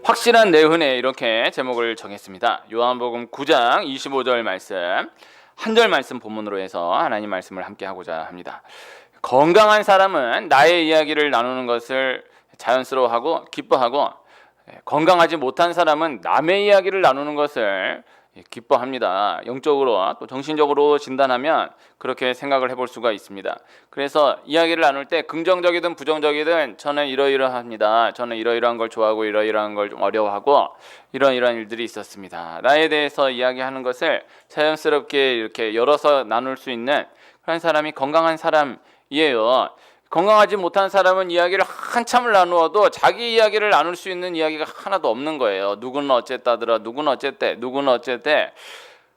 확실한 내 은혜 이렇게 제목을 정했습니다. 요한복음 9장 25절 말씀 한 절 말씀 본문으로 해서 하나님 말씀을 함께 하고자 합니다. 건강한 사람은 나의 이야기를 나누는 것을 자연스러워하고 기뻐하고 건강하지 못한 사람은 남의 이야기를 나누는 것을 기뻐합니다. 영적으로 또 정신적으로 진단하면 그렇게 생각을 해볼 수가 있습니다. 그래서 이야기를 나눌 때 긍정적이든 부정적이든 저는 이러이러합니다. 저는 이러이러한 걸 좋아하고 이러이러한 걸 좀 어려워하고 이러이러한 일들이 있었습니다. 나에 대해서 이야기하는 것을 자연스럽게 이렇게 열어서 나눌 수 있는 그런 사람이 건강한 사람이에요. 건강하지 못한 사람은 이야기를 한참을 나누어도 자기 이야기를 나눌 수 있는 이야기가 하나도 없는 거예요. 누구는 어쨌다더라, 누구는 어쨌대, 누구는 어쨌대.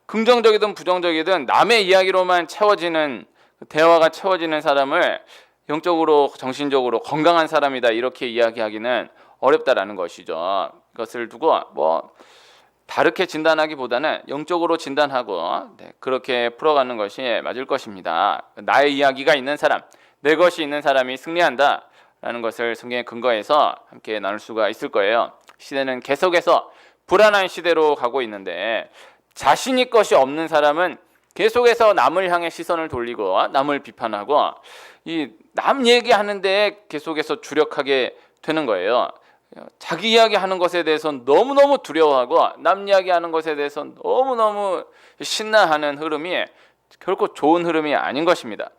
긍정적이든 부정적이든 남의 이야기로만 채워지는 대화가 채워지는 사람을 영적으로 정신적으로 건강한 사람이다 이렇게 이야기하기는 어렵다라는 것이죠. 그것을 두고 다르게 진단하기보다는 영적으로 진단하고 그렇게 풀어가는 것이 맞을 것입니다. 나의 이야기가 있는 사람, 내 것이 있는 사람이 승리한다 라는 것을 성경에 근거해서 함께 나눌 수가 있을 거예요. 시대는 계속해서 불안한 시대로 가고 있는데 자신이 것이 없는 사람은 계속해서 남을 향해 시선을 돌리고 남을 비판하고 이 남 얘기하는데 계속해서 주력하게 되는 거예요. 자기 이야기하는 것에 대해서는 너무너무 두려워하고 남 이야기하는 것에 대해서는 너무너무 신나하는 흐름이 결코 좋은 흐름이 아닌 것입니다.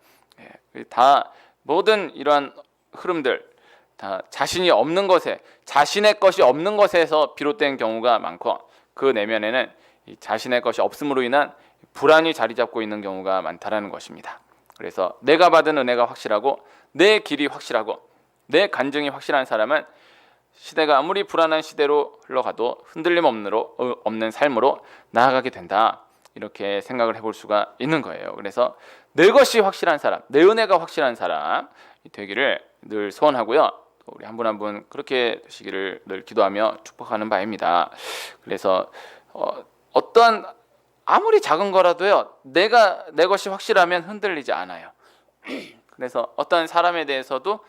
다 모든 이러한 흐름들 다 자신이 없는 것에 자신의 것이 없는 것에서 비롯된 경우가 많고 그 내면에는 이 자신의 것이 없음으로 인한 불안이 자리 잡고 있는 경우가 많다라는 것입니다. 그래서 내가 받은 은혜가 확실하고 내 길이 확실하고 내 간증이 확실한 사람은 시대가 아무리 불안한 시대로 흘러가도 흔들림 없는 삶으로 나아가게 된다. 이렇게 생각을 해볼 수가 있는 거예요. 그래서 내 것이 확실한 사람, 내 은혜가 확실한 사람 되기를 늘 소원하고요. 우리 한 분 한 분 그렇게 되시기를 늘 기도하며 축복하는 바입니다. 그래서 어떤 아무리 작은 거라도요, 내 것이 확실하면 흔들리지 않아요. 그래서 어떤 사람에 대해서도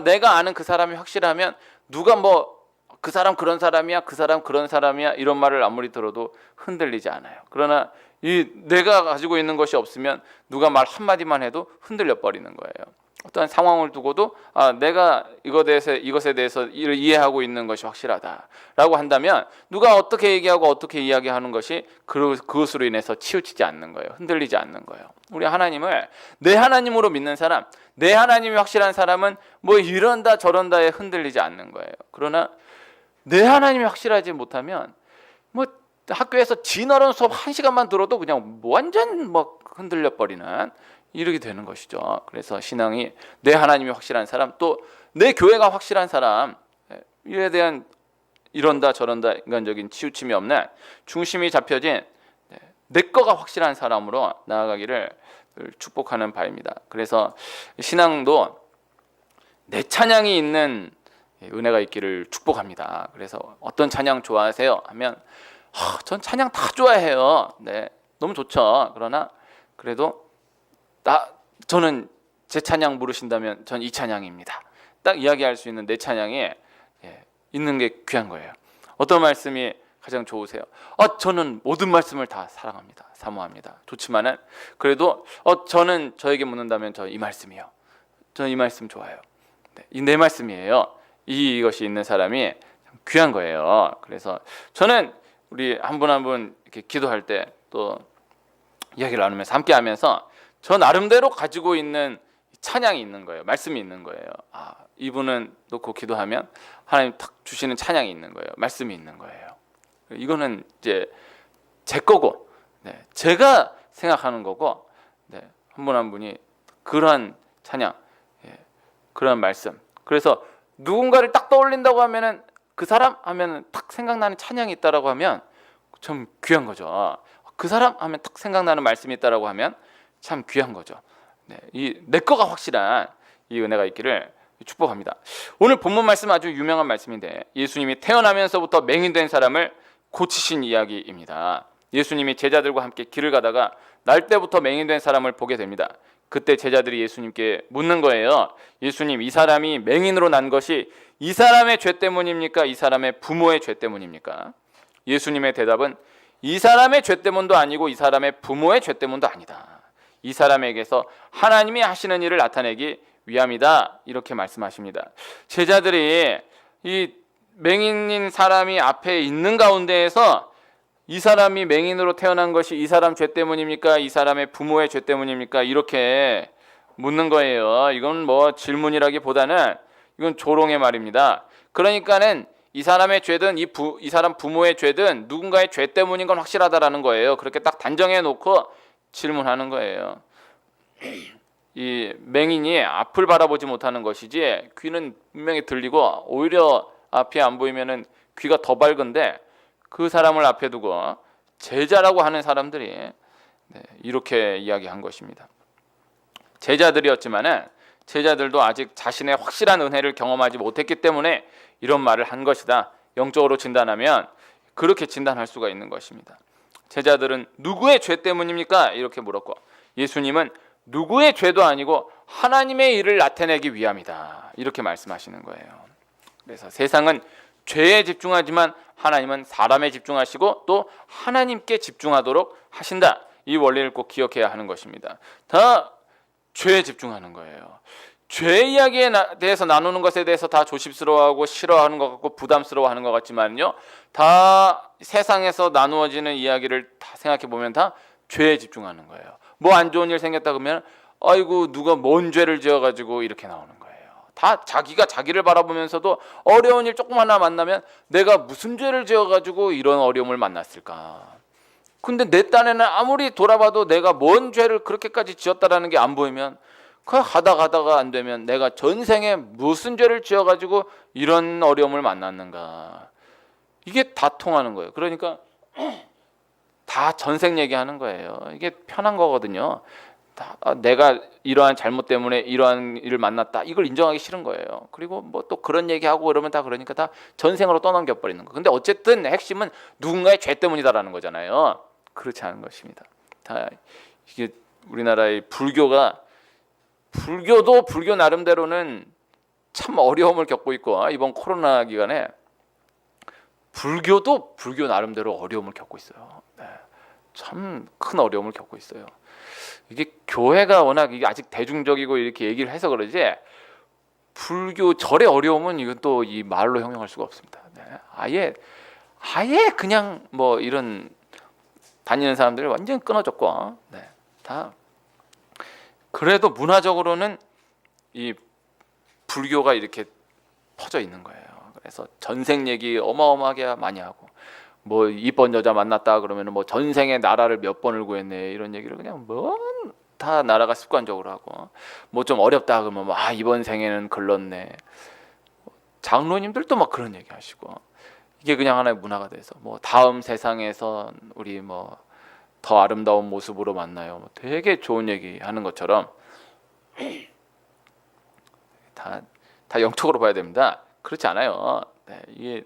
내가 아는 그 사람이 확실하면 누가 그 사람 그런 사람이야, 그 사람 그런 사람이야 이런 말을 아무리 들어도 흔들리지 않아요. 그러나 이 내가 가지고 있는 것이 없으면 누가 말 한마디만 해도 흔들려 버리는 거예요. 어떠한 상황을 두고도 내가 이것에 대해서 이해하고 있는 것이 확실하다라고 한다면 누가 어떻게 얘기하고 어떻게 이야기하는 것이 그것으로 인해서 치우치지 않는 거예요. 흔들리지 않는 거예요. 우리 하나님을 내 하나님으로 믿는 사람, 내 하나님이 확실한 사람은 이런다 저런다에 흔들리지 않는 거예요. 그러나 내 하나님이 확실하지 못하면 학교에서 진어론 수업 1시간만 들어도 그냥 완전 흔들려 버리는 이렇게 되는 것이죠. 그래서 신앙이 내 하나님이 확실한 사람, 또 내 교회가 확실한 사람, 이에 대한 이런다 저런다 인간적인 치우침이 없는 중심이 잡혀진 내 거가 확실한 사람으로 나아가기를 축복하는 바입니다. 그래서 신앙도 내 찬양이 있는 은혜가 있기를 축복합니다. 그래서 어떤 찬양 좋아하세요? 하면 전 찬양 다 좋아해요. 네, 너무 좋죠. 그러나 그래도 저는 제 찬양 부르신다면 전 이 찬양입니다. 딱 이야기할 수 있는 내 찬양이 있는 게 귀한 거예요. 어떤 말씀이 가장 좋으세요? 저는 모든 말씀을 다 사랑합니다. 사모합니다. 좋지만은 그래도 저는 저에게 묻는다면 저 이 말씀이요. 저는 이 말씀 좋아요. 네, 이 내 말씀이에요. 이것이 있는 사람이 귀한 거예요. 그래서 저는 우리 한 분 한 분 이렇게 기도할 때 또 이야기를 나누면서 함께 하면서 저 나름대로 가지고 있는 찬양이 있는 거예요. 말씀이 있는 거예요. 이분은 놓고 기도하면 하나님 탁 주시는 찬양이 있는 거예요. 말씀이 있는 거예요. 이거는 이제 제 거고, 제가 생각하는 거고, 한 분 한 분이 그러한 찬양, 그런 말씀. 그래서 누군가를 딱 떠올린다고 하면은 그 사람 하면은 딱 생각나는 찬양이 있다라고 하면 좀 귀한 거죠. 그 사람 하면 딱 생각나는 말씀이 있다라고 하면 참 귀한 거죠. 이 내 거가 확실한 이 은혜가 있기를 축복합니다. 오늘 본문 말씀 아주 유명한 말씀인데 예수님이 태어나면서부터 맹인된 사람을 고치신 이야기입니다. 예수님이 제자들과 함께 길을 가다가 날 때부터 맹인된 사람을 보게 됩니다. 그때 제자들이 예수님께 묻는 거예요. 예수님, 이 사람이 맹인으로 난 것이 이 사람의 죄 때문입니까? 이 사람의 부모의 죄 때문입니까? 예수님의 대답은 이 사람의 죄 때문도 아니고 이 사람의 부모의 죄 때문도 아니다. 이 사람에게서 하나님이 하시는 일을 나타내기 위함이다. 이렇게 말씀하십니다. 제자들이 이 맹인인 사람이 앞에 있는 가운데에서 이 사람이 맹인으로 태어난 것이 이 사람 죄 때문입니까? 이 사람의 부모의 죄 때문입니까? 이렇게 묻는 거예요. 이건 뭐 질문이라기보다는 이건 조롱의 말입니다. 그러니까는 이 사람의 죄든 이 사람 부모의 죄든 누군가의 죄 때문인 건 확실하다라는 거예요. 그렇게 딱 단정해 놓고 질문하는 거예요. 이 맹인이 앞을 바라보지 못하는 것이지 귀는 분명히 들리고 오히려 앞이 안 보이면은 귀가 더 밝은데 그 사람을 앞에 두고 제자라고 하는 사람들이 이렇게 이야기한 것입니다. 제자들이었지만은 제자들도 아직 자신의 확실한 은혜를 경험하지 못했기 때문에 이런 말을 한 것이다. 영적으로 진단하면 그렇게 진단할 수가 있는 것입니다. 제자들은 누구의 죄 때문입니까? 이렇게 물었고 예수님은 누구의 죄도 아니고 하나님의 일을 나타내기 위함이다. 이렇게 말씀하시는 거예요. 그래서 세상은 죄에 집중하지만 하나님은 사람에 집중하시고 또 하나님께 집중하도록 하신다. 이 원리를 꼭 기억해야 하는 것입니다. 다 죄에 집중하는 거예요. 죄 이야기에 대해서 나누는 것에 대해서 다 조심스러워하고 싫어하는 것 같고 부담스러워하는 것 같지만요, 다 세상에서 나누어지는 이야기를 다 생각해 보면 다 죄에 집중하는 거예요. 뭐 안 좋은 일 생겼다 그러면 아이고 누가 뭔 죄를 지어가지고 이렇게 나오는 거예요. 다 자기가 자기를 바라보면서도 어려운 일 조금 하나 만나면 내가 무슨 죄를 지어가지고 이런 어려움을 만났을까. 근데 내 딴에는 아무리 돌아봐도 내가 뭔 죄를 그렇게까지 지었다라는 게 안 보이면 그냥 가다가 안 되면 내가 전생에 무슨 죄를 지어가지고 이런 어려움을 만났는가. 이게 다 통하는 거예요. 그러니까 다 전생 얘기하는 거예요. 이게 편한 거거든요. 내가 이러한 잘못 때문에 이러한 일을 만났다. 이걸 인정하기 싫은 거예요. 그리고 뭐 또 그런 얘기하고 그러면 다 그러니까 다 전생으로 떠넘겨버리는 거. 근데 어쨌든 핵심은 누군가의 죄 때문이다라는 거잖아요. 그렇지 않은 것입니다. 다 이게 우리나라의 불교도 불교 나름대로는 참 어려움을 겪고 있고 이번 코로나 기간에 불교도 불교 나름대로 어려움을 겪고 있어요. 네. 참 큰 어려움을 겪고 있어요. 이게 교회가 워낙 이게 아직 대중적이고 이렇게 얘기를 해서 그러지 불교 절의 어려움은 이건 또 이 말로 형용할 수가 없습니다. 네. 아예 그냥 뭐 이런 다니는 사람들이 완전 끊어졌고, 네. 다 그래도 문화적으로는 이 불교가 이렇게 퍼져 있는 거예요. 그래서 전생 얘기 어마어마하게 많이 하고 뭐 이쁜 여자 만났다 그러면 뭐 전생에 나라를 몇 번을 구했네 이런 얘기를 그냥 뭐 다 나라가 습관적으로 하고 뭐 좀 어렵다 그러면 뭐 이번 생에는 글렀네. 장로님들도 막 그런 얘기 하시고 이게 그냥 하나의 문화가 돼서 뭐 다음 세상에서 우리 뭐 더 아름다운 모습으로 만나요. 뭐 되게 좋은 얘기 하는 것처럼 다 영적으로 봐야 됩니다. 그렇지 않아요. 네, 이게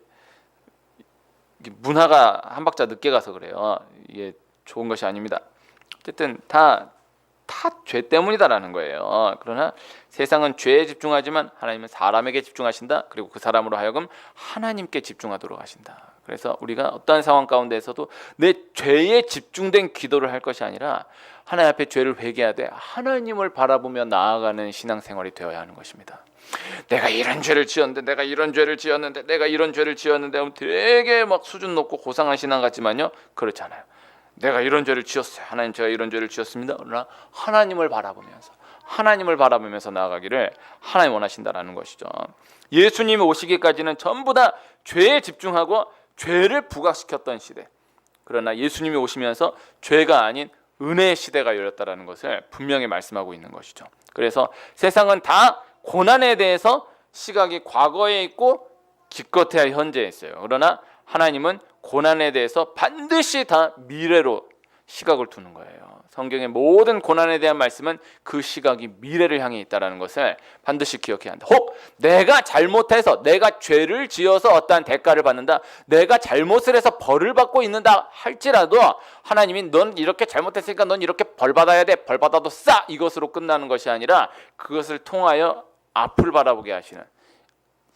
문화가 한 박자 늦게 가서 그래요. 이게 좋은 것이 아닙니다. 어쨌든 다 죄 때문이다라는 거예요. 그러나 세상은 죄에 집중하지만 하나님은 사람에게 집중하신다. 그리고 그 사람으로 하여금 하나님께 집중하도록 하신다. 그래서 우리가 어떠한 상황 가운데에서도 내 죄에 집중된 기도를 할 것이 아니라 하나님 앞에 죄를 회개하되 하나님을 바라보며 나아가는 신앙생활이 되어야 하는 것입니다. 내가 이런 죄를 지었는데 내가 이런 죄를 지었는데 내가 이런 죄를 지었는데 되게 막 수준 높고 고상한 신앙 같지만요, 그렇지 않아요. 내가 이런 죄를 지었어요. 하나님, 제가 이런 죄를 지었습니다. 그러나 하나님을 바라보면서 나아가기를 하나님 원하신다라는 것이죠. 예수님이 오시기까지는 전부 다 죄에 집중하고 죄를 부각시켰던 시대. 그러나 예수님이 오시면서 죄가 아닌 은혜의 시대가 열렸다라는 것을 분명히 말씀하고 있는 것이죠. 그래서 세상은 다 고난에 대해서 시각이 과거에 있고 기껏해야 현재에 있어요. 그러나 하나님은 고난에 대해서 반드시 다 미래로 시각을 두는 거예요. 성경의 모든 고난에 대한 말씀은 그 시각이 미래를 향해 있다는 것을 반드시 기억해야 한다. 혹 내가 잘못해서 내가 죄를 지어서 어떠한 대가를 받는다, 내가 잘못을 해서 벌을 받고 있는다 할지라도 하나님이 넌 이렇게 잘못했으니까 넌 이렇게 벌 받아야 돼, 벌 받아도 싸, 이것으로 끝나는 것이 아니라 그것을 통하여 앞을 바라보게 하시는,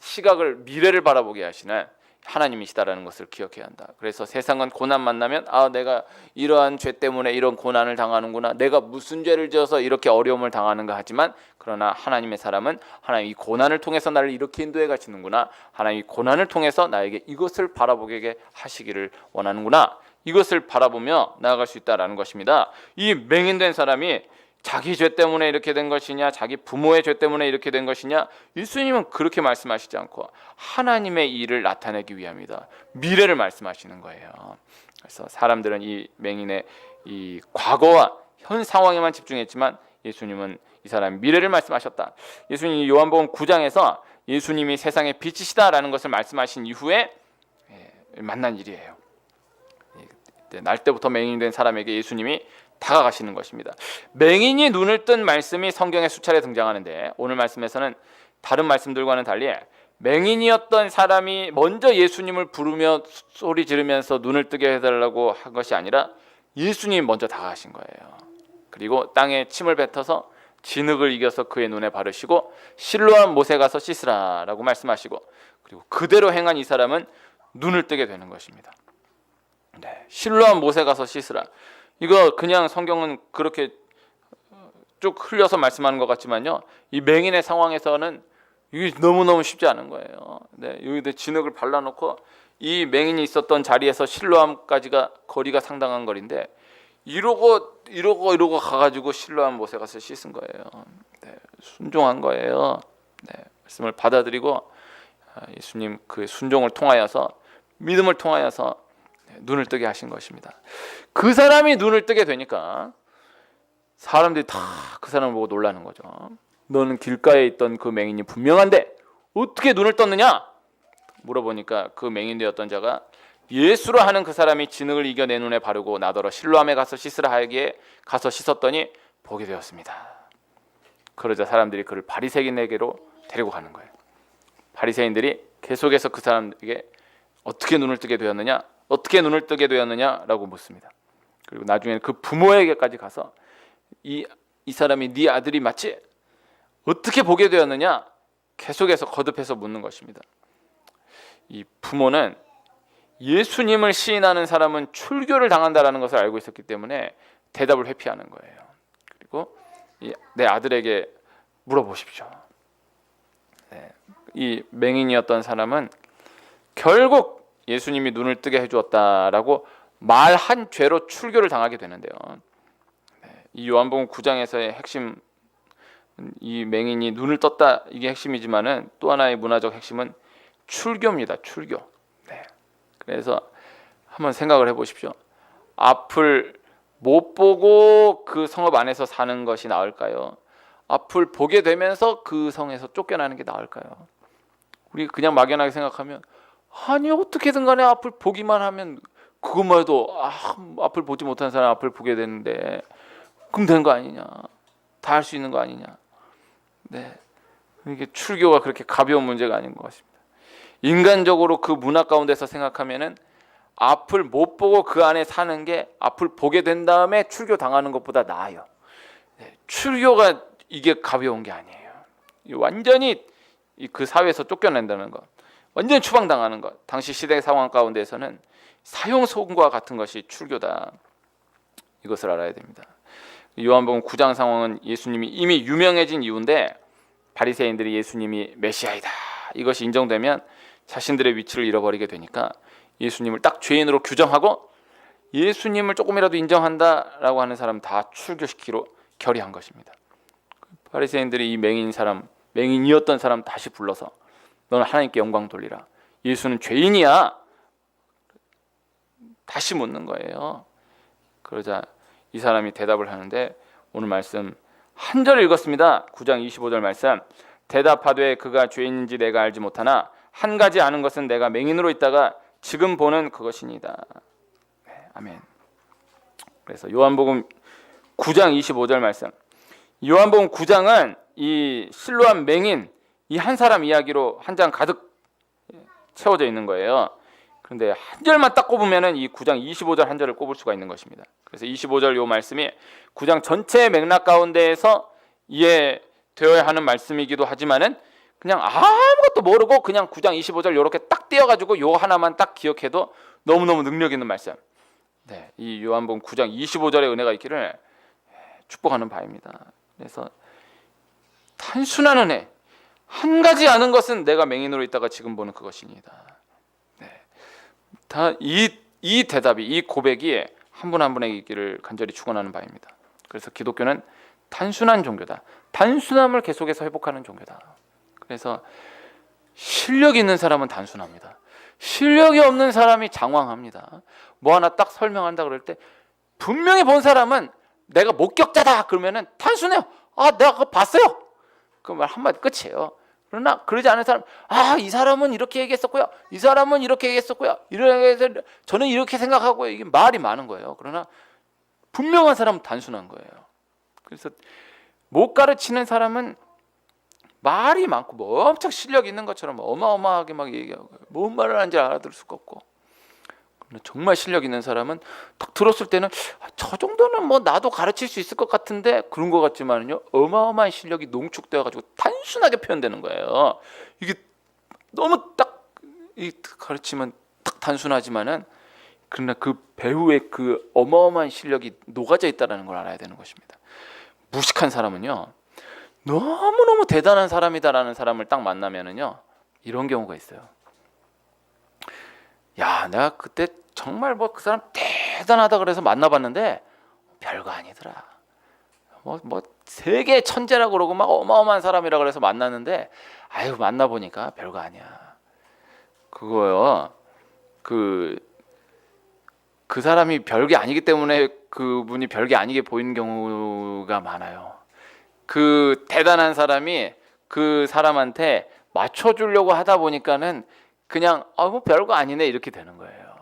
시각을 미래를 바라보게 하시는 하나님이시다라는 것을 기억해야 한다. 그래서 세상은 고난 만나면 내가 이러한 죄 때문에 이런 고난을 당하는구나, 내가 무슨 죄를 지어서 이렇게 어려움을 당하는가 하지만, 그러나 하나님의 사람은 하나님 이 고난을 통해서 나를 이렇게 인도해 가시는구나, 하나님 이 고난을 통해서 나에게 이것을 바라보게 하시기를 원하는구나, 이것을 바라보며 나아갈 수 있다라는 것입니다. 이 맹인된 사람이 자기 죄 때문에 이렇게 된 것이냐, 자기 부모의 죄 때문에 이렇게 된 것이냐, 예수님은 그렇게 말씀하시지 않고 하나님의 일을 나타내기 위함이다, 미래를 말씀하시는 거예요. 그래서 사람들은 이 맹인의 이 과거와 현 상황에만 집중했지만 예수님은 이 사람의 미래를 말씀하셨다. 예수님이 요한복음 9장에서 예수님이 세상의 빛이시다라는 것을 말씀하신 이후에 만난 일이에요. 날 때부터 맹인이 된 사람에게 예수님이 다가가시는 것입니다. 맹인이 눈을 뜬 말씀이 성경에 수차례 등장하는데, 오늘 말씀에서는 다른 말씀들과는 달리 맹인이었던 사람이 먼저 예수님을 부르며 소리 지르면서 눈을 뜨게 해달라고 한 것이 아니라 예수님이 먼저 다가가신 거예요. 그리고 땅에 침을 뱉어서 진흙을 이겨서 그의 눈에 바르시고 실로암 못에 가서 씻으라라고 말씀하시고, 그리고 그대로 행한 이 사람은 눈을 뜨게 되는 것입니다. 실로암 못에 가서 씻으라, 이거 그냥 성경은 그렇게 쭉 흘려서 말씀하는 것 같지만요, 이 맹인의 상황에서는 이게 너무너무 쉽지 않은 거예요. 여기다 진흙을 발라놓고 이 맹인이 있었던 자리에서 실로암까지가 거리가 상당한 거리인데, 이러고 가가지고 실로암 못에 가서 씻은 거예요. 순종한 거예요. 말씀을 받아들이고 예수님 그 순종을 통하여서, 믿음을 통하여서 눈을 뜨게 하신 것입니다. 그 사람이 눈을 뜨게 되니까 사람들이 다 그 사람을 보고 놀라는 거죠. 너는 길가에 있던 그 맹인이 분명한데 어떻게 눈을 떴느냐 물어보니까, 그 맹인 되었던 자가 예수라 하는 그 사람이 진흙을 이겨 내 눈에 바르고 나더러 실로암에 가서 씻으라 하기에 가서 씻었더니 보게 되었습니다. 그러자 사람들이 그를 바리새인에게로 데리고 가는 거예요. 바리새인들이 계속해서 그 사람에게 어떻게 눈을 뜨게 되었느냐, 어떻게 눈을 뜨게 되었느냐라고 묻습니다. 그리고 나중에는 그 부모에게까지 가서 이 사람이 네 아들이 맞지? 어떻게 보게 되었느냐? 계속해서 거듭해서 묻는 것입니다. 이 부모는 예수님을 시인하는 사람은 출교를 당한다라는 것을 알고 있었기 때문에 대답을 회피하는 거예요. 그리고 내 아들에게 물어보십시오. 이 맹인이었던 사람은 결국 예수님이 눈을 뜨게 해주었다라고 말한 죄로 출교를 당하게 되는데요. 이 요한복음 9장에서의 핵심, 이 맹인이 눈을 떴다, 이게 핵심이지만은 또 하나의 문화적 핵심은 출교입니다. 출교. 그래서 한번 생각을 해보십시오. 앞을 못 보고 그 성읍 안에서 사는 것이 나을까요? 앞을 보게 되면서 그 성에서 쫓겨나는 게 나을까요? 우리 그냥 막연하게 생각하면, 아니 어떻게든 간에 앞을 보기만 하면, 그것만 해도 앞을 보지 못한 사람 앞을 보게 되는데 그럼 되는 거 아니냐, 다 할 수 있는 거 아니냐. 이게 출교가 그렇게 가벼운 문제가 아닌 것 같습니다. 인간적으로 그 문화 가운데서 생각하면은 앞을 못 보고 그 안에 사는 게 앞을 보게 된 다음에 출교 당하는 것보다 나아요. 출교가 이게 가벼운 게 아니에요. 완전히 그 사회에서 쫓겨낸다는 것, 완전히 추방당하는 것, 당시 시대 상황 가운데서는 사형선고와 같은 것이 출교다, 이것을 알아야 됩니다. 요한복음 9장 상황은 예수님이 이미 유명해진 이유인데, 바리새인들이 예수님이 메시아이다 이것이 인정되면 자신들의 위치를 잃어버리게 되니까 예수님을 딱 죄인으로 규정하고 예수님을 조금이라도 인정한다라고 하는 사람 다 출교시키로 결의한 것입니다. 바리새인들이 이 맹인이었던 사람 다시 불러서 너는 하나님께 영광 돌리라, 예수는 죄인이야, 다시 묻는 거예요. 그러자 이 사람이 대답을 하는데, 오늘 말씀 한 절 읽었습니다. 9장 25절 말씀. 대답하되 그가 죄인인지 내가 알지 못하나 한 가지 아는 것은 내가 맹인으로 있다가 지금 보는 그것이니이다. 아멘. 그래서 요한복음 9장 25절 말씀. 요한복음 9장은 이 실로암 맹인 이 한 사람 이야기로 한 장 가득 채워져 있는 거예요. 그런데 한 절만 딱 꼽으면은 이 9장 25절 한 절을 꼽을 수가 있는 것입니다. 그래서 25절 요 말씀이 9장 전체의 맥락 가운데에서 이해되어야 하는 말씀이기도 하지만은 그냥 아무것도 모르고 그냥 9장 25절 이렇게 딱 띄어가지고 요 하나만 딱 기억해도 너무너무 능력 있는 말씀. 네, 이 요한복음 9장 25절의 은혜가 있기를 축복하는 바입니다. 그래서 단순한 은혜, 한 가지 아는 것은 내가 맹인으로 있다가 지금 보는 그것이니이다. 네, 다 이 대답이, 이 고백이 한 분 한 분에게 있기를 간절히 축원하는 바입니다. 그래서 기독교는 단순한 종교다. 단순함을 계속해서 회복하는 종교다. 그래서 실력이 있는 사람은 단순합니다. 실력이 없는 사람이 장황합니다. 뭐 하나 딱 설명한다 그럴 때 분명히 본 사람은 내가 목격자다 그러면은 단순해요. 아, 내가 그거 봤어요. 그 말 한마디 끝이에요. 그러나 그러지 않은 사람, 아, 이 사람은 이렇게 얘기했었고요. 이 사람은 이렇게 얘기했었고요. 이렇게 저는 이렇게 생각하고요. 이게 말이 많은 거예요. 그러나 분명한 사람은 단순한 거예요. 그래서 못 가르치는 사람은 말이 많고 뭐 엄청 실력 있는 것처럼 어마어마하게 막 얘기하고 뭔 말을 하는지 알아들을 수가 없고, 정말 실력 있는 사람은 딱 들었을 때는 저 정도는 뭐 나도 가르칠 수 있을 것 같은데 그런 것 같지만요, 어마어마한 실력이 농축되어 가지고 단순하게 표현되는 거예요. 이게 너무 딱 이 가르치면 딱 단순하지만은 그러나 그 배우의 그 어마어마한 실력이 녹아져 있다는 걸 알아야 되는 것입니다. 무식한 사람은요, 너무너무 대단한 사람이다라는 사람을 딱 만나면은요, 이런 경우가 있어요. 야, 내가 그때 정말 뭐 그 사람 대단하다 그래서 만나봤는데 별거 아니더라. 뭐 세계 천재라고 그러고 막 어마어마한 사람이라 그래서 만났는데 아유, 만나보니까 별거 아니야. 그거요. 그 사람이 별게 아니기 때문에 그분이 별게 아니게 보이는 경우가 많아요. 그 대단한 사람이 그 사람한테 맞춰주려고 하다 보니까는 그냥 뭐 별거 아니네 이렇게 되는 거예요.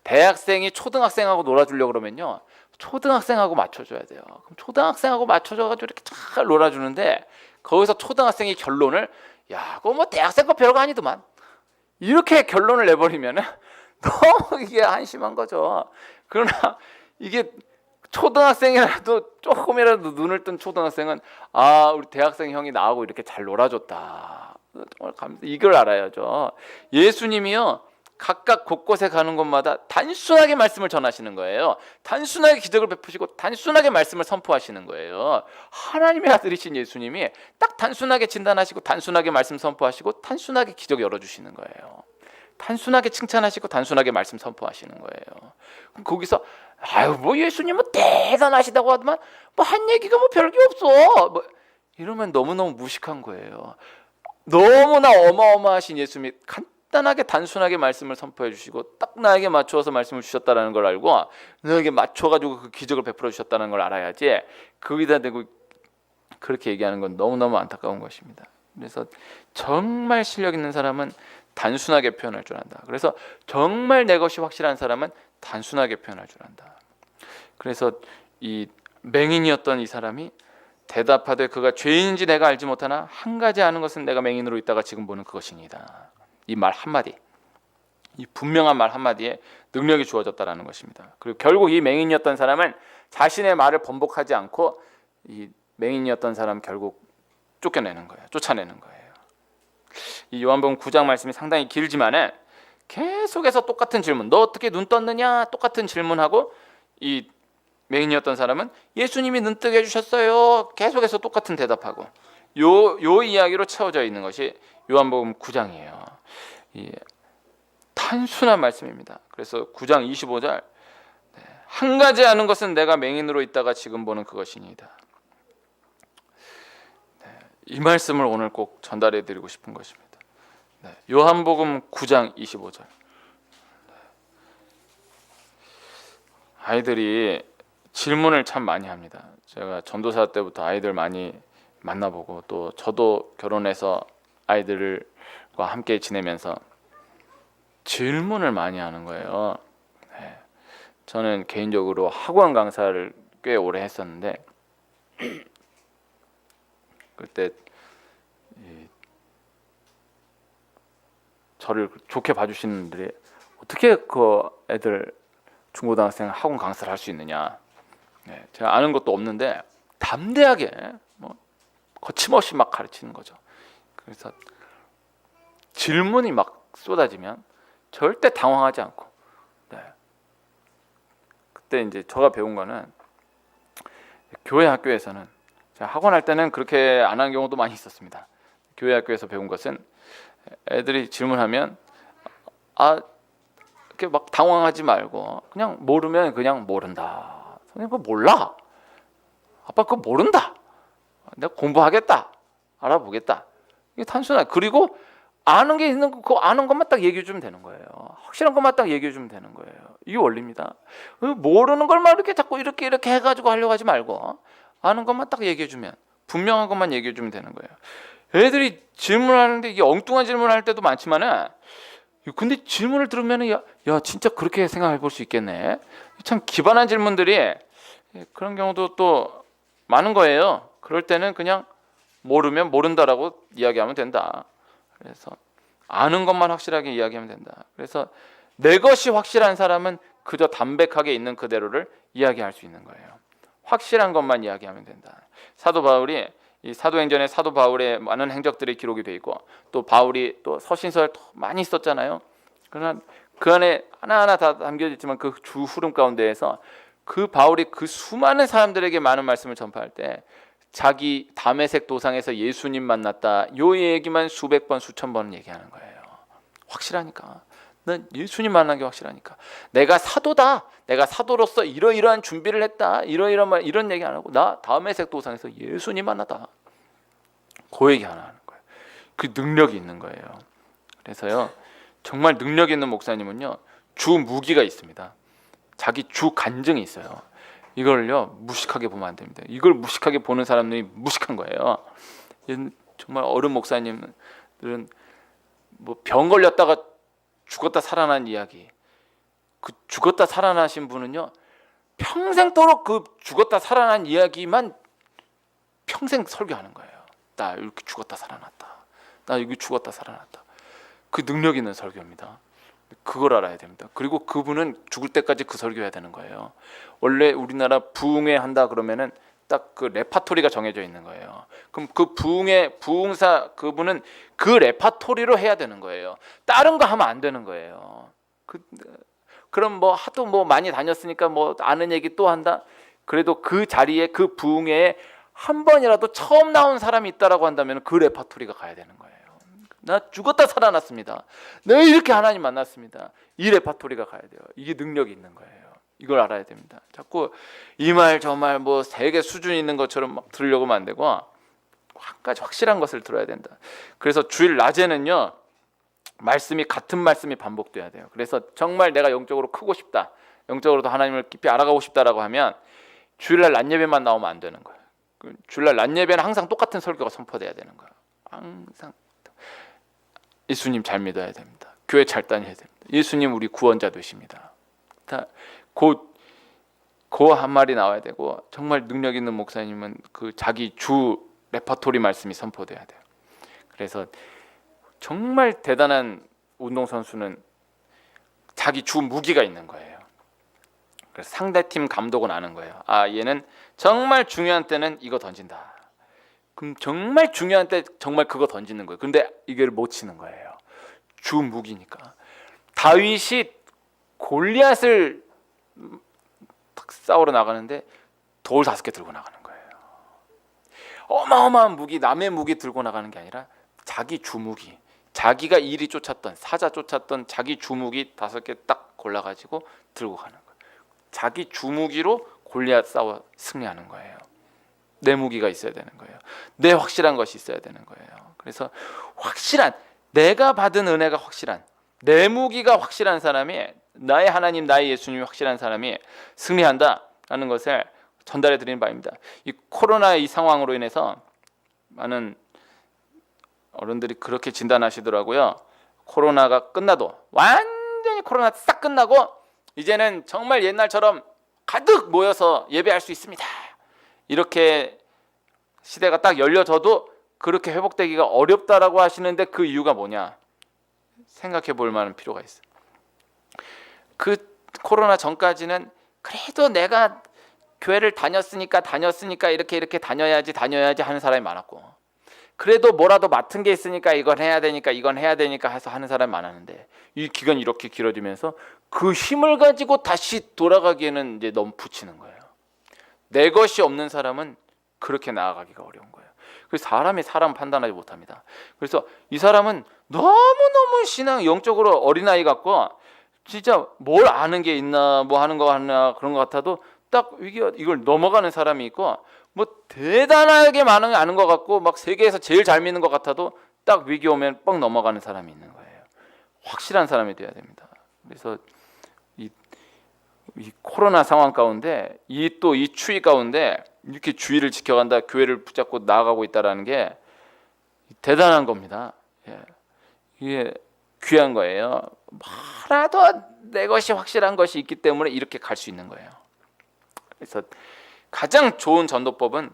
대학생이 초등학생하고 놀아주려고 그러면요, 초등학생하고 맞춰줘야 돼요. 그럼 초등학생하고 맞춰줘가지고 이렇게 잘 놀아주는데 거기서 초등학생이 결론을, 야, 그거 뭐 대학생 거 별거 아니더만, 이렇게 결론을 내버리면 너무 이게 한심한 거죠. 그러나 이게 초등학생이라도 조금이라도 눈을 뜬 초등학생은, 아, 우리 대학생 형이 나하고 이렇게 잘 놀아줬다, 정말 이걸 알아야죠. 예수님이요, 각각 곳곳에 가는 곳마다 단순하게 말씀을 전하시는 거예요. 단순하게 기적을 베푸시고 단순하게 말씀을 선포하시는 거예요. 하나님의 아들이신 예수님이 딱 단순하게 진단하시고 단순하게 말씀 선포하시고 단순하게 기적 열어주시는 거예요. 단순하게 칭찬하시고 단순하게 말씀 선포하시는 거예요. 그럼 거기서 아유, 뭐 예수님은 대단하시다고 하더만 뭐 한 얘기가 뭐 별게 없어, 뭐 이러면 너무너무 무식한 거예요. 너무나 어마어마하신 예수님이 간단하게 단순하게 말씀을 선포해 주시고 딱 나에게 맞추어서 말씀을 주셨다는 걸 알고 너에게 맞춰가지고 그 기적을 베풀어 주셨다는 걸 알아야지, 거기다 대고 그렇게 얘기하는 건 너무너무 안타까운 것입니다. 그래서 정말 실력 있는 사람은 단순하게 표현할 줄 안다. 그래서 정말 내 것이 확실한 사람은 단순하게 표현할 줄 안다. 그래서 이 맹인이었던 이 사람이 대답하되 그가 죄인인지 내가 알지 못하나 한 가지 아는 것은 내가 맹인으로 있다가 지금 보는 그것이니이다. 이 말 한마디, 이 분명한 말 한마디에 능력이 주어졌다라는 것입니다. 그리고 결국 이 맹인이었던 사람은 자신의 말을 번복하지 않고 이 맹인이었던 사람 결국 쫓겨내는 거예요. 쫓아내는 거예요. 이 요한복음 9장 말씀이 상당히 길지만은 계속해서 똑같은 질문, 너 어떻게 눈 떴느냐, 똑같은 질문하고 이 맹인이었던 사람은 예수님이 눈 뜨게 해주셨어요. 계속해서 똑같은 대답하고 요 이야기로 채워져 있는 것이 요한복음 9장이에요. 이 단순한 말씀입니다. 그래서 9장 25절, 한 가지 아는 것은 내가 맹인으로 있다가 지금 보는 그것이니이다. 이 말씀을 오늘 꼭 전달해 드리고 싶은 것입니다. 요한복음 9장 25절. 아이들이 질문을 참 많이 합니다. 제가 전도사 때부터 아이들 많이 만나보고 또 저도 결혼해서 아이들과 함께 지내면서 질문을 많이 하는 거예요. 저는 개인적으로 학원 강사를 꽤 오래 했었는데 그때 저를 좋게 봐주시는 분들이 어떻게 그 애들 중고등학생 학원 강사를 할 수 있느냐, 제가 아는 것도 없는데 담대하게 뭐 거침없이 막 가르치는 거죠. 그래서 질문이 막 쏟아지면 절대 당황하지 않고, 네. 그때 이제 제가 배운 거는, 교회 학교에서는, 제가 학원 할 때는 그렇게 안 하는 경우도 많이 있었습니다. 교회 학교에서 배운 것은, 애들이 질문하면 이렇게 막 당황하지 말고 그냥 모르면 그냥 모른다. 선생님 그거 몰라. 아빠 그거 모른다. 내가 공부하겠다. 알아보겠다. 이게 단순한. 그리고 아는 게 있는 거, 그 아는 것만 딱 얘기해 주면 되는 거예요. 확실한 것만 딱 얘기해 주면 되는 거예요. 이게 원리입니다. 모르는 걸 막 이렇게 자꾸 이렇게 해가지고 하려고 하지 말고 아는 것만 딱 얘기해 주면, 분명한 것만 얘기해 주면 되는 거예요. 애들이 질문하는데 이게 엉뚱한 질문할 때도 많지만은, 근데 질문을 들으면은 야 진짜 그렇게 생각해 볼 수 있겠네. 참 기반한 질문들이 그런 경우도 또 많은 거예요. 그럴 때는 그냥 모르면 모른다라고 이야기하면 된다. 그래서 아는 것만 확실하게 이야기하면 된다. 그래서 내 것이 확실한 사람은 그저 담백하게 있는 그대로를 이야기할 수 있는 거예요. 확실한 것만 이야기하면 된다. 사도 바울이, 이 사도행전에 사도 바울의 많은 행적들이 기록이 돼 있고, 또 바울이 또 서신서를 많이 썼잖아요. 그러나 그 안에 하나하나 다 담겨져 있지만 그 주 흐름 가운데에서 그 바울이 그 수많은 사람들에게 많은 말씀을 전파할 때 자기 다메섹 도상에서 예수님 만났다, 요 얘기만 수백 번 수천 번 얘기하는 거예요. 확실하니까. 난 예수님 만난 게 확실하니까. 내가 사도다, 내가 사도로서 이러이러한 준비를 했다, 이러이러한 말, 이런 얘기 안 하고 나 다메섹 도상에서 예수님 만났다, 그 얘기 하나 하는 거예요. 그 능력이 있는 거예요. 그래서요, 정말 능력 있는 목사님은요, 주 무기가 있습니다. 자기 주 간증이 있어요. 이걸요 무식하게 보면 안 됩니다. 이걸 무식하게 보는 사람들이 무식한 거예요. 정말 어른 목사님들은 뭐 병 걸렸다가 죽었다 살아난 이야기, 그 죽었다 살아나신 분은요 평생도록 그 죽었다 살아난 이야기만 평생 설교하는 거예요. 나 이렇게 죽었다 살아났다, 나 여기 죽었다 살아났다. 그 능력 있는 설교입니다. 그걸 알아야 됩니다. 그리고 그분은 죽을 때까지 그 설교해야 되는 거예요. 원래 우리나라 부흥회 한다 그러면은 딱 그 레파토리가 정해져 있는 거예요. 그럼 그 부흥회 부흥사 그분은 그 레파토리로 해야 되는 거예요. 다른 거 하면 안 되는 거예요. 그럼 뭐 하도 뭐 많이 다녔으니까 뭐 아는 얘기 또 한다. 그래도 그 자리에 그 부흥회에 한 번이라도 처음 나온 사람이 있다라고 한다면 그 레파토리가 가야 되는 거예요. 나 죽었다 살아났습니다, 내 이렇게 하나님 만났습니다, 이 레파토리가 가야 돼요. 이게 능력이 있는 거예요. 이걸 알아야 됩니다. 자꾸 이 말 저 말 뭐 세계 수준 있는 것처럼 막 들으려고 하면 안 되고 한 가지 확실한 것을 들어야 된다. 그래서 주일 낮에는요 말씀이 같은 말씀이 반복돼야 돼요. 그래서 정말 내가 영적으로 크고 싶다, 영적으로도 하나님을 깊이 알아가고 싶다라고 하면 주일날 낮 예배만 나오면 안 되는 거예요. 주일날 낮 예배는 항상 똑같은 설교가 선포돼야 되는 거예요. 항상 예수님 잘 믿어야 됩니다. 교회 잘 다녀야 됩니다. 예수님 우리 구원자 되십니다. 그 한 말이 나와야 되고, 정말 능력 있는 목사님은 그 자기 주 레퍼토리 말씀이 선포돼야 돼요. 그래서 정말 대단한 운동선수는 자기 주 무기가 있는 거예요. 그래서 상대팀 감독은 아는 거예요. 아, 얘는 정말 중요한 때는 이거 던진다. 그럼 정말 중요한 때 정말 그거 던지는 거예요. 근데 이걸 못 치는 거예요. 주 무기니까. 다윗이 골리앗을 싸우러 나가는데 돌 5개 들고 나가는 거예요. 어마어마한 무기, 남의 무기 들고 나가는 게 아니라 자기 주무기, 자기가 이리 쫓았던, 사자 쫓았던 자기 주무기 5개 딱 골라가지고 들고 가는 거예요. 자기 주무기로 골리앗 싸워 승리하는 거예요. 내 무기가 있어야 되는 거예요. 내 확실한 것이 있어야 되는 거예요. 그래서 확실한, 내가 받은 은혜가 확실한, 내 무기가 확실한 사람이, 나의 하나님, 나의 예수님이 확실한 사람이 승리한다라는 것을 전달해 드리는 바입니다. 이 코로나의 이 상황으로 인해서 많은 어른들이 그렇게 진단하시더라고요. 코로나가 끝나도, 완전히 코로나 싹 끝나고 이제는 정말 옛날처럼 가득 모여서 예배할 수 있습니다, 이렇게 시대가 딱 열려져도 그렇게 회복되기가 어렵다라고 하시는데, 그 이유가 뭐냐 생각해 볼 만한 필요가 있어요. 그 코로나 전까지는 그래도 내가 교회를 다녔으니까 이렇게 다녀야지 하는 사람이 많았고, 그래도 뭐라도 맡은 게 있으니까 이건 해야 되니까 이건 해야 되니까 해서 하는 사람이 많았는데 이 기간이 이렇게 길어지면서 그 힘을 가지고 다시 돌아가기에는 이제 너무 부치는 거예요. 내 것이 없는 사람은 그렇게 나아가기가 어려운 거예요. 그래서 사람이 사람 판단하지 못합니다. 그래서 이 사람은 너무너무 신앙 영적으로 어린아이 같고 진짜 뭘 아는 게 있나 뭐 하는 거 하나 그런 것 같아도 딱 이걸 넘어가는 사람이 있고 뭐 대단하게 많은 아는 것 같고 막 세계에서 제일 잘 믿는 것 같아도 딱 위기 오면 뻥 넘어가는 사람이 있는 거예요. 확실한 사람이 돼야 됩니다. 그래서 이 코로나 상황 가운데 이 추위 가운데 이렇게 주의를 지켜간다, 교회를 붙잡고 나아가고 있다라는 게 대단한 겁니다. 예. 이게 귀한 거예요. 뭐라도 내 것이 확실한 것이 있기 때문에 이렇게 갈 수 있는 거예요. 그래서 가장 좋은 전도법은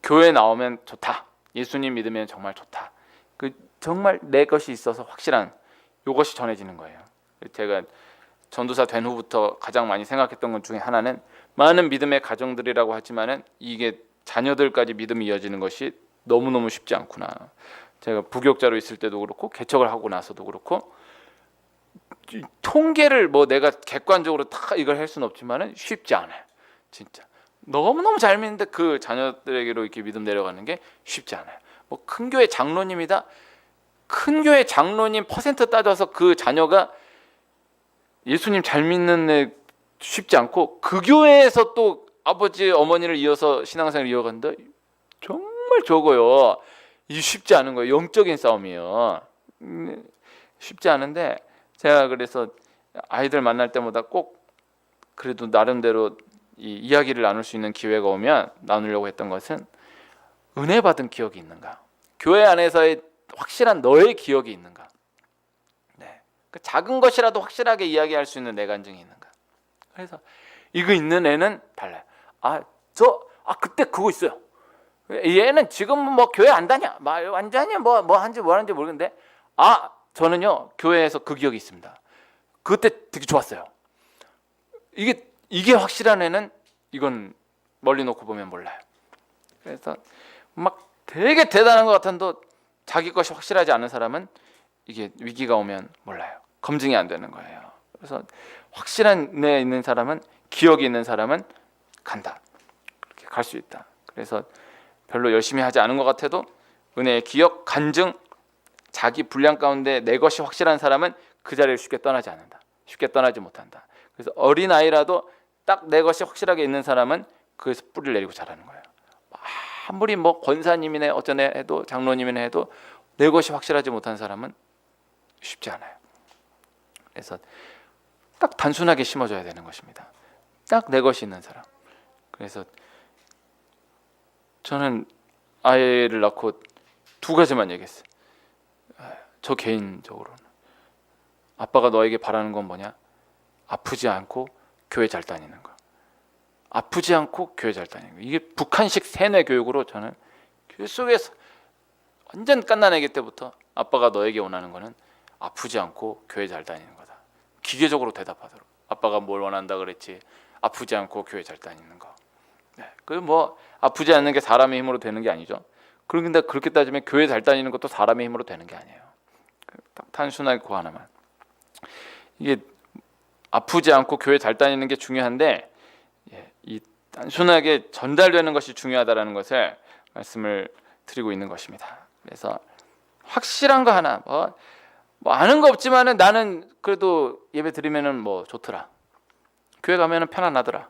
교회 나오면 좋다. 예수님 믿으면 정말 좋다. 정말 내 것이 있어서 확실한 이것이 전해지는 거예요. 제가 전도사 된 후부터 가장 많이 생각했던 것 중에 하나는 많은 믿음의 가정들이라고 하지만은 이게 자녀들까지 믿음이 이어지는 것이 너무너무 쉽지 않구나. 제가 부교육자로 있을 때도 그렇고 개척을 하고 나서도 그렇고 통계를 뭐 내가 객관적으로 다 이걸 할 수는 없지만은 쉽지 않아요. 진짜 너무너무 잘 믿는데 그 자녀들에게로 이렇게 믿음 내려가는 게 쉽지 않아요. 뭐 큰 교회 장로님이다. 큰 교회 장로님 퍼센트 따져서 그 자녀가 예수님 잘 믿는 애 쉽지 않고 그 교회에서 또 아버지 어머니를 이어서 신앙생활을 이어간다. 정말 적어요. 이 쉽지 않은 거예요. 영적인 싸움이에요. 쉽지 않은데 제가 그래서 아이들 만날 때마다 꼭 그래도 나름대로 이 이야기를 나눌 수 있는 기회가 오면 나누려고 했던 것은 은혜 받은 기억이 있는가? 교회 안에서의 확실한 너의 기억이 있는가? 네. 그 작은 것이라도 확실하게 이야기할 수 있는 내 간증이 있는가? 그래서 이거 있는 애는 달라요. 그때 그거 있어요. 얘는 지금 뭐 교회 안 다녀. 완전히 뭐 하는지 모르겠는데 저는요 교회에서 그 기억이 있습니다. 그때 되게 좋았어요. 이게 확실한 애는 이건 멀리 놓고 보면 몰라요. 그래서 막 되게 대단한 것 같은데 자기 것이 확실하지 않은 사람은 이게 위기가 오면 몰라요. 검증이 안 되는 거예요. 그래서 확실한 내 있는 사람은 기억이 있는 사람은 간다. 그렇게 갈 수 있다. 그래서 별로 열심히 하지 않은 것 같아도 은혜의 기억, 간증, 자기 분량 가운데 내 것이 확실한 사람은 그 자리를 쉽게 떠나지 않는다. 쉽게 떠나지 못한다. 그래서 어린아이라도 딱 내 것이 확실하게 있는 사람은 그에서 뿌리를 내리고 자라는 거예요. 아무리 뭐 권사님이네 어쩌네 해도 장로님이네 해도 내 것이 확실하지 못한 사람은 쉽지 않아요. 그래서 딱 단순하게 심어줘야 되는 것입니다. 딱 내 것이 있는 사람. 그래서 저는 아이를 낳고 두 가지만 얘기했어요. 저 개인적으로는 아빠가 너에게 바라는 건 뭐냐? 아프지 않고 교회 잘 다니는 거. 아프지 않고 교회 잘 다니는 거. 이게 북한식 세뇌 교육으로 저는 교회 속에서 완전 갓난아기 때부터 아빠가 너에게 원하는 거는 아프지 않고 교회 잘 다니는 거다. 기계적으로 대답하도록. 아빠가 뭘 원한다 그랬지. 아프지 않고 교회 잘 다니는 거. 네. 그 뭐 아프지 않는 게 사람의 힘으로 되는 게 아니죠. 그런데 그렇게 따지면 교회 잘 다니는 것도 사람의 힘으로 되는 게 아니에요. 단순하게 그 하나만. 이게 아프지 않고 교회 잘 다니는 게 중요한데 이 단순하게 전달되는 것이 중요하다라는 것을 말씀을 드리고 있는 것입니다. 그래서 확실한 거 하나 뭐 아는 거 없지만은 나는 그래도 예배 드리면은 뭐 좋더라. 교회 가면은 편안하더라.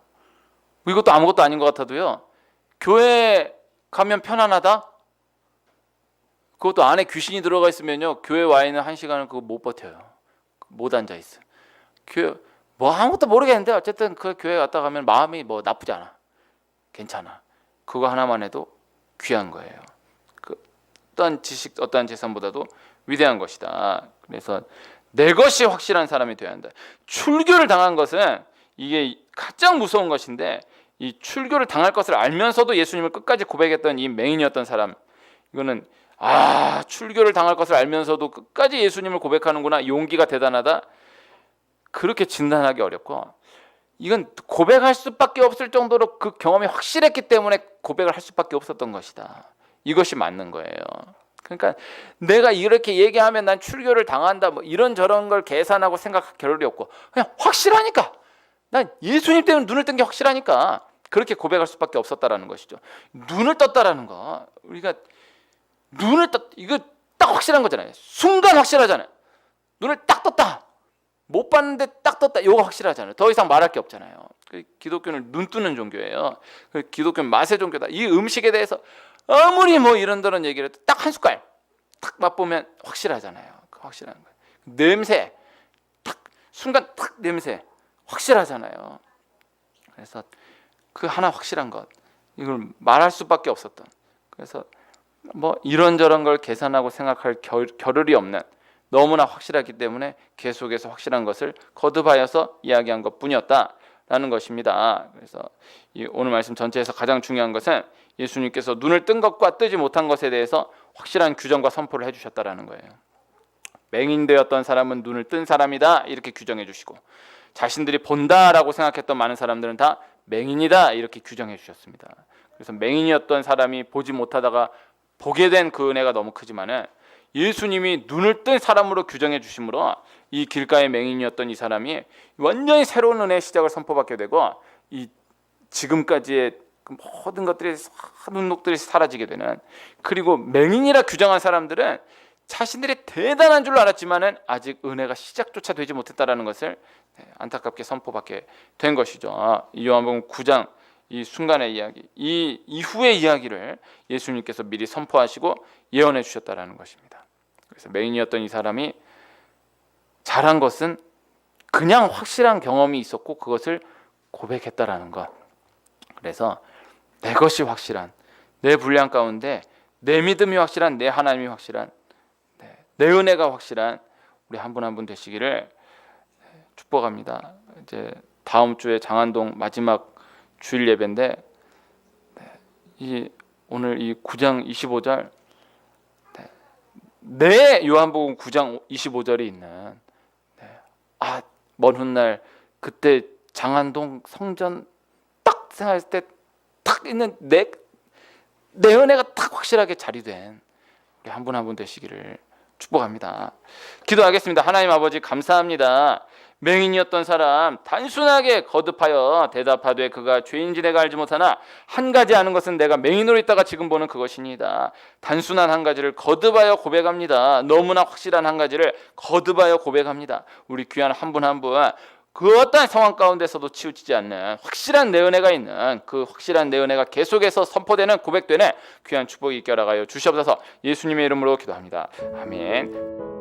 이것도 아무것도 아닌 것 같아도요. 교회 가면 편안하다? 그것도 안에 귀신이 들어가 있으면요. 교회 와 있는 1시간은 그거 못 버텨요. 못 앉아 있어. 교회 뭐 아무것도 모르겠는데 어쨌든 그 교회 갔다 가면 마음이 뭐 나쁘지 않아. 괜찮아. 그거 하나만 해도 귀한 거예요. 그 어떠한 지식, 어떠한 재산보다도 위대한 것이다. 그래서 내 것이 확실한 사람이 되어야 한다. 출교를 당한 것은 이게 가장 무서운 것인데 이 출교를 당할 것을 알면서도 예수님을 끝까지 고백했던 이 맹인이었던 사람, 이거는 출교를 당할 것을 알면서도 끝까지 예수님을 고백하는구나. 용기가 대단하다. 그렇게 진단하기 어렵고, 이건 고백할 수밖에 없을 정도로 그 경험이 확실했기 때문에 고백을 할 수밖에 없었던 것이다. 이것이 맞는 거예요. 그러니까 내가 이렇게 얘기하면 난 출교를 당한다 뭐 이런저런 걸 계산하고 생각할 겨를이 없고 그냥 확실하니까 난 예수님 때문에 눈을 뜬 게 확실하니까 그렇게 고백할 수밖에 없었다라는 것이죠. 눈을 떴다라는 거 우리가 눈을 떴 이거 딱 확실한 거잖아요. 순간 확실하잖아요. 눈을 딱 떴다. 못 봤는데 딱 떴다. 이거 확실하잖아요. 더 이상 말할 게 없잖아요. 기독교는 눈 뜨는 종교예요. 기독교는 맛의 종교다. 이 음식에 대해서 아무리 뭐 이런저런 얘기를 해도 딱 한 숟갈 딱 맛보면 확실하잖아요. 확실한 거예요. 냄새 딱 순간 딱 냄새 확실하잖아요. 그래서 그 하나 확실한 것 이걸 말할 수밖에 없었던. 그래서 뭐 이런저런 걸 계산하고 생각할 겨를이 없는 너무나 확실하기 때문에 계속해서 확실한 것을 거듭하여서 이야기한 것뿐이었다라는 것입니다. 그래서 이 오늘 말씀 전체에서 가장 중요한 것은 예수님께서 눈을 뜬 것과 뜨지 못한 것에 대해서 확실한 규정과 선포를 해주셨다라는 거예요. 맹인되었던 사람은 눈을 뜬 사람이다 이렇게 규정해 주시고 자신들이 본다라고 생각했던 많은 사람들은 다 맹인이다 이렇게 규정해 주셨습니다. 그래서 맹인이었던 사람이 보지 못하다가 보게 된 그 은혜가 너무 크지만은 예수님이 눈을 뜬 사람으로 규정해 주심으로 이 길가의 맹인이었던 이 사람이 완전히 새로운 은혜의 시작을 선포받게 되고 이 지금까지의 그 모든 것들이 눈녹들이 사라지게 되는 그리고 맹인이라 규정한 사람들은 자신들이 대단한 줄 알았지만은 아직 은혜가 시작조차 되지 못했다라는 것을 안타깝게 선포받게 된 것이죠. 이 요한복음 9장 이 순간의 이야기, 이 이후의 이야기를 예수님께서 미리 선포하시고 예언해 주셨다라는 것입니다. 그래서 맹인이었던 이 사람이 잘한 것은 그냥 확실한 경험이 있었고 그것을 고백했다라는 것. 그래서 내 것이 확실한 내 분량 가운데 내 믿음이 확실한 내 하나님이 확실한 내 은혜가 확실한 우리 한 분 한 분 되시기를 축복합니다. 이제 다음 주에 장안동 마지막 주일 예배인데 오늘 이 9장 25절 내 요한복음 9장 25절이 있는 먼 훗날 그때 장안동 성전 딱 생각했을 때 딱 있는 내 은혜가 딱 확실하게 자리된 우리 한 분 한 분 되시기를 축복합니다. 기도하겠습니다. 하나님 아버지 감사합니다. 맹인이었던 사람 단순하게 거듭하여 대답하되 그가 죄인지 내가 알지 못하나 한 가지 아는 것은 내가 맹인으로 있다가 지금 보는 그것이니이다. 단순한 한 가지를 거듭하여 고백합니다. 너무나 확실한 한 가지를 거듭하여 고백합니다. 우리 귀한 한 분 한 분 그 어떤 상황 가운데서도 치우치지 않는 확실한 내 은혜가 있는 그 확실한 내 은혜가 계속해서 선포되는 고백되는 귀한 축복이 있게 허락하여 주시옵소서. 예수님의 이름으로 기도합니다. 아멘.